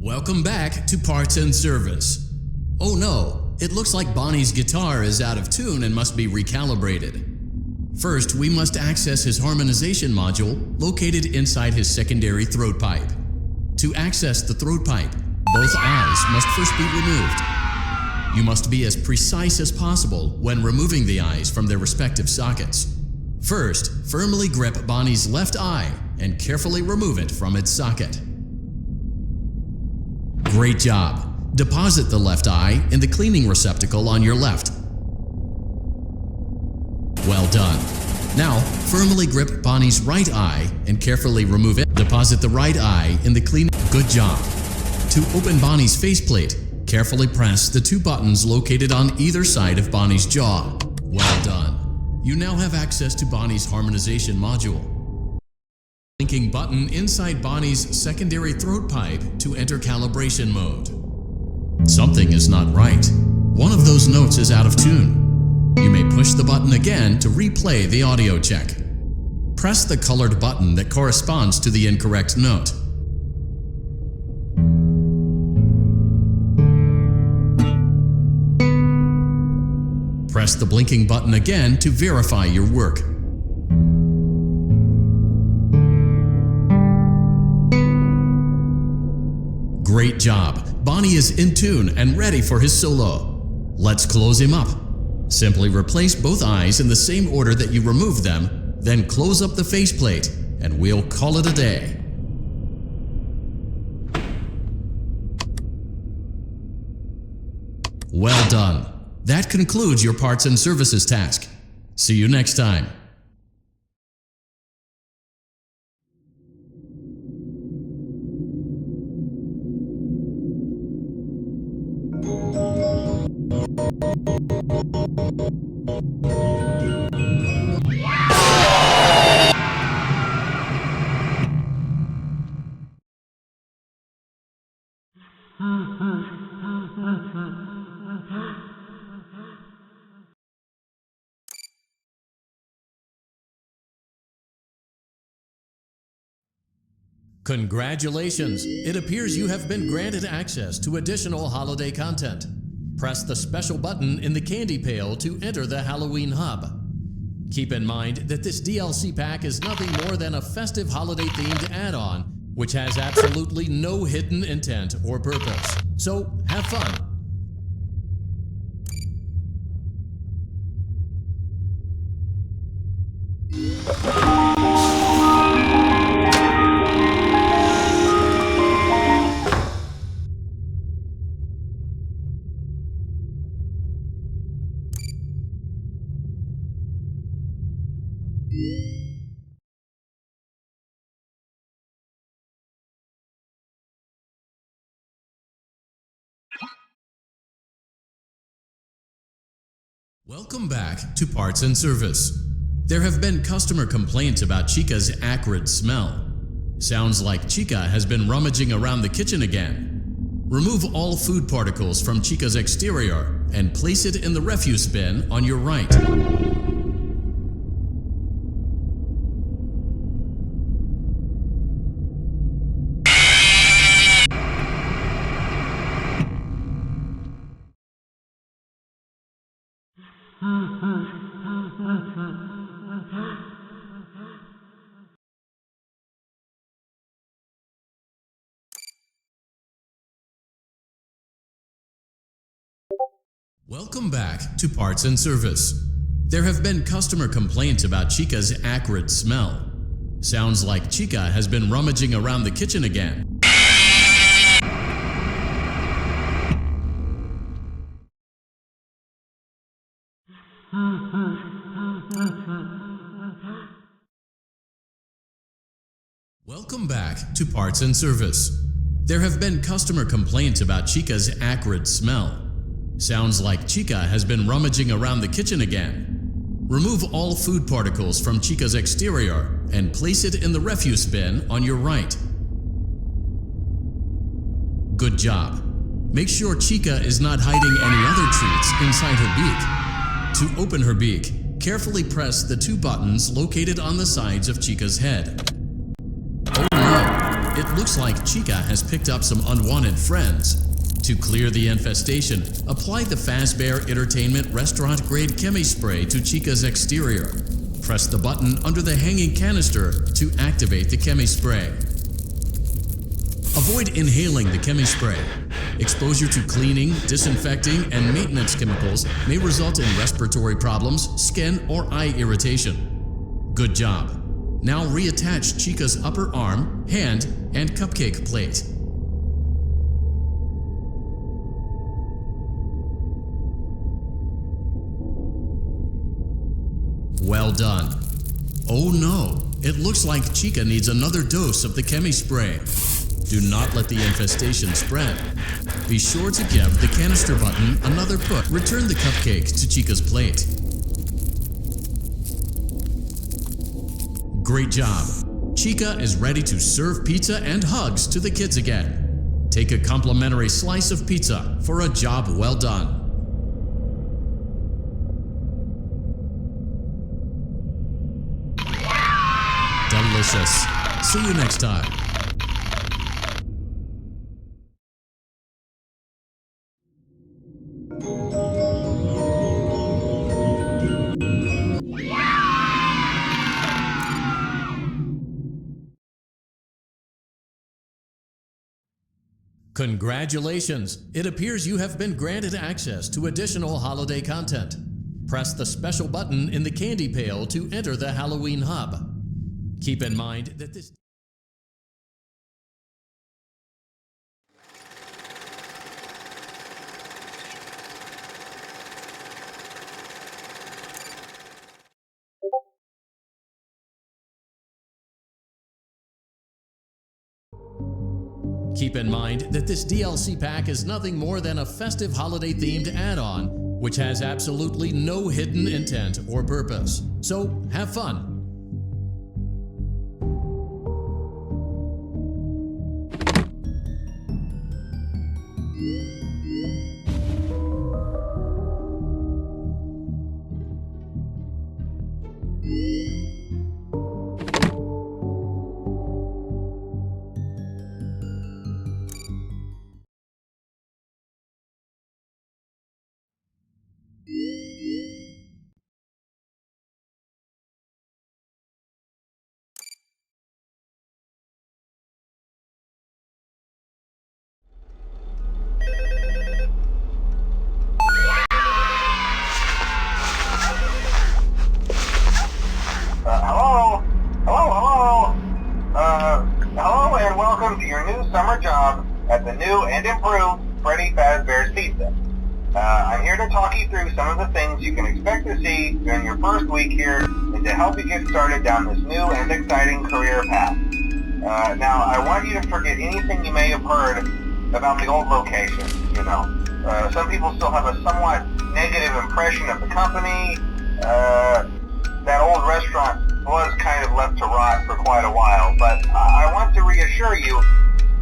Welcome back to Parts and Service. Oh no, it looks like Bonnie's guitar is out of tune and must be recalibrated. First, we must access his harmonization module located inside his secondary throat pipe. To access the throat pipe, both eyes must first be removed. You must be as precise as possible when removing the eyes from their respective sockets. First, firmly grip Bonnie's left eye and carefully remove it from its socket. Great job! Deposit the left eye in the cleaning receptacle on your left. Well done. Now, firmly grip Bonnie's right eye and carefully remove it. Deposit the right eye in the cleaning. Good job. To open Bonnie's faceplate, carefully press the two buttons located on either side of Bonnie's jaw. Well done. You now have access to Bonnie's harmonization module. Blinking button inside Bonnie's secondary throat pipe to enter calibration mode. Something is not right. One of those notes is out of tune. You may push the button again to replay the audio check. Press the colored button that corresponds to the incorrect note. Press the blinking button again to verify your work. Great job! Bonnie is in tune and ready for his solo. Let's close him up. Simply replace both eyes in the same order that you removed them, then close up the faceplate, and we'll call it a day. Well done! That concludes your parts and services task. See you next time. Congratulations! It appears you have been granted access to additional holiday content. Press the special button in the candy pail to enter the Halloween hub. Keep in mind that this DLC pack is nothing more than a festive holiday-themed add-on, which has absolutely no hidden intent or purpose. So, have fun! Welcome back to Parts and Service. There have been customer complaints about Chica's acrid smell. Sounds like Chica has been rummaging around the kitchen again. Remove all food particles from Chica's exterior and place it in the refuse bin on your right. Welcome back to Parts and Service. There have been customer complaints about Chica's acrid smell. Sounds like Chica has been rummaging around the kitchen again. Welcome back to Parts and Service. There have been customer complaints about Chica's acrid smell. Sounds like Chica has been rummaging around the kitchen again. Remove all food particles from Chica's exterior and place it in the refuse bin on your right. Good job. Make sure Chica is not hiding any other treats inside her beak. To open her beak, carefully press the two buttons located on the sides of Chica's head. Oh no! It looks like Chica has picked up some unwanted friends. To clear the infestation, apply the Fazbear Entertainment restaurant-grade chemi spray to Chica's exterior. Press the button under the hanging canister to activate the chemi spray. Avoid inhaling the chemi spray. Exposure to cleaning, disinfecting, and maintenance chemicals may result in respiratory problems, skin, or eye irritation. Good job. Now reattach Chica's upper arm, hand, and cupcake plate. Well done. Oh no, it looks like Chica needs another dose of the chemi spray. Do not let the infestation spread. Be sure to give the canister button another push. Return the cupcake to Chica's plate. Great job. Chica is ready to serve pizza and hugs to the kids again. Take a complimentary slice of pizza for a job well done. Delicious. See you next time. Congratulations! It appears you have been granted access to additional holiday content. Press the special button in the candy pail to enter the Halloween hub. Keep in mind that this Keep in mind that this DLC pack is nothing more than a festive holiday-themed add-on, which has absolutely no hidden intent or purpose. So, have fun! Hello and welcome to your new summer job at the new and improved Freddy Fazbear's Pizza. I'm here to talk you through some of the things you can expect to see during your first week here and to help you get started down this new and exciting career path. Now, I want you to forget anything you may have heard about the old location, you know. Some people still have a somewhat negative impression of the company. That old restaurant was kind of left to rot for quite a while, but I want to reassure you,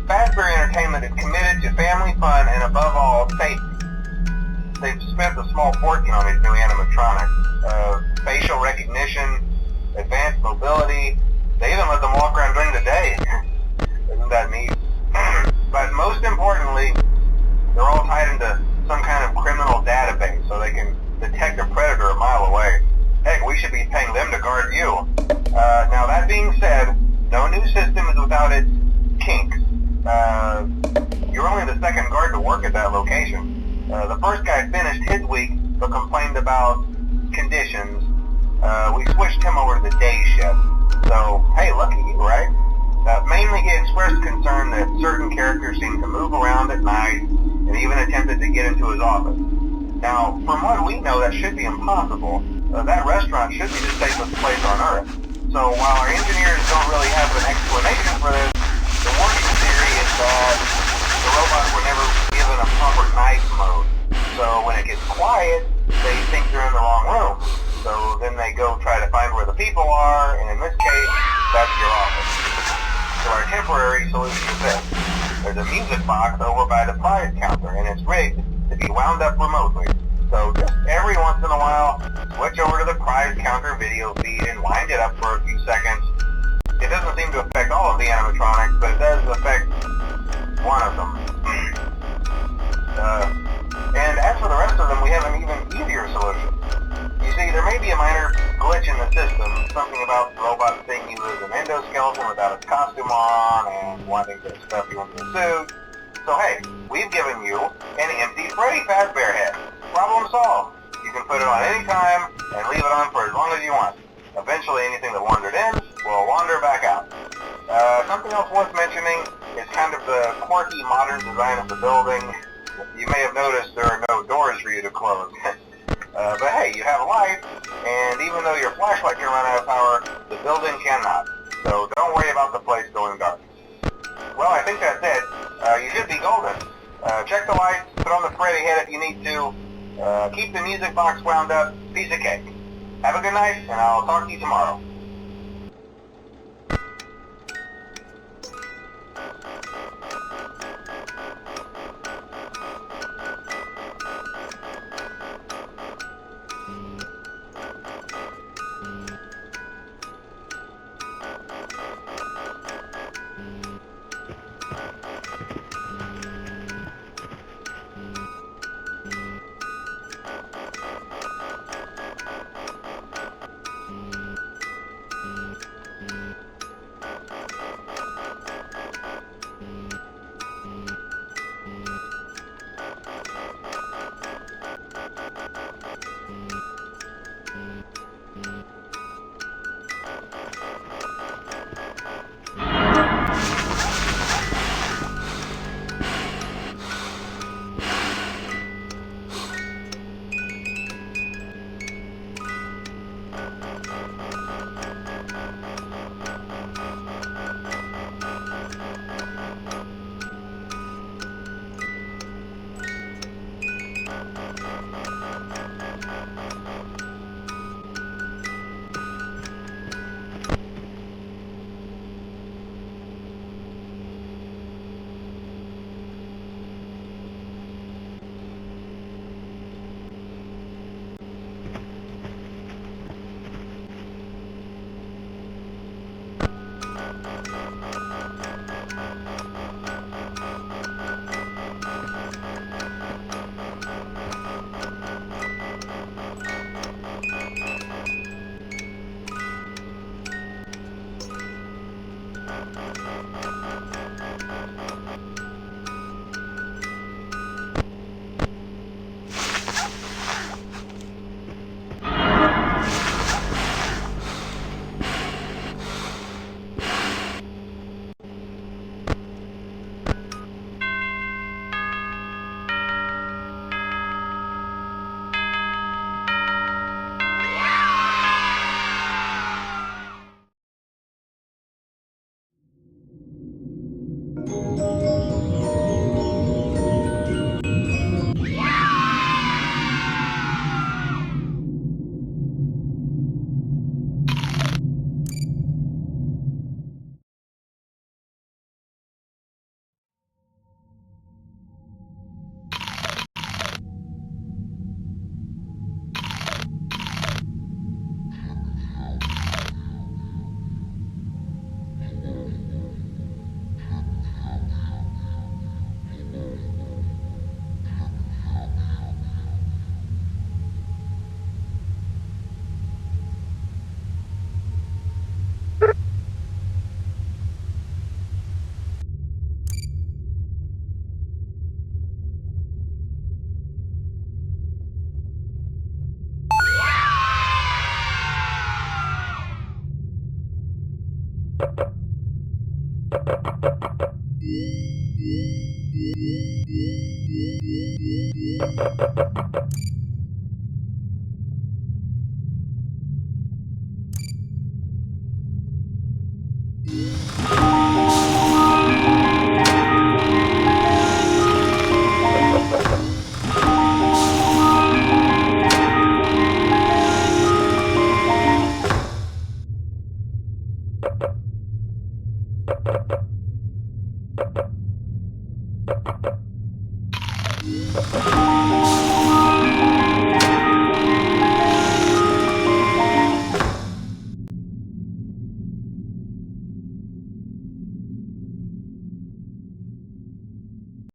Fazbear Entertainment is committed to family fun and above all, safety. They've spent a small fortune on these new animatronics. Facial recognition, advanced mobility, they even let them walk around during the day. Isn't that neat? But most importantly, they're all tied into some kind of criminal database so they can detect a predator a mile away. Heck, we should be paying them to guard you. Now that being said, no new system is without its kinks. You're only the second guard to work at that location. The first guy finished his week but complained about conditions. We switched him over to the day shift. So, hey, lucky you, right? Mainly he expressed concern that certain characters seemed to move around at night and even attempted to get into his office. Now, from what we know, that should be impossible. That restaurant should be the safest place on Earth. So while our engineers don't really have an explanation for this, the working theory is that the robots were never given a proper night mode. So when it gets quiet, they think they're in the wrong room. So then they go try to find where the people are, and in this case, that's your office. So our temporary solution is this. There's a music box over by the prize counter, and it's rigged to be wound up remotely. So just every once in a while, switch over to the prize counter video feed and wind it up for a few seconds. It doesn't seem to affect all of the animatronics, but it does one of them. And as for the rest of them, we have an even easier solution. You see, there may be a minor glitch in the system, something about the robot thinking you as an endoskeleton without its costume on and wanting to stuff you into a suit. So hey, we've given you an empty Freddy Fazbear head. Problem solved. You can put it on any time and leave it on for as long as you want. Eventually anything that wandered in will wander back out. Something else worth mentioning is kind of the quirky modern design of the building. You may have noticed there are no doors for you to close. But hey, you have a light, and even though your flashlight can run out of power, the building cannot. So don't worry about the place going dark. Well, I think that's it. You should be golden. Check the lights, put on the Freddy head if you need to. Keep the music box wound up. Piece of cake. Have a good night, and I'll talk to you tomorrow.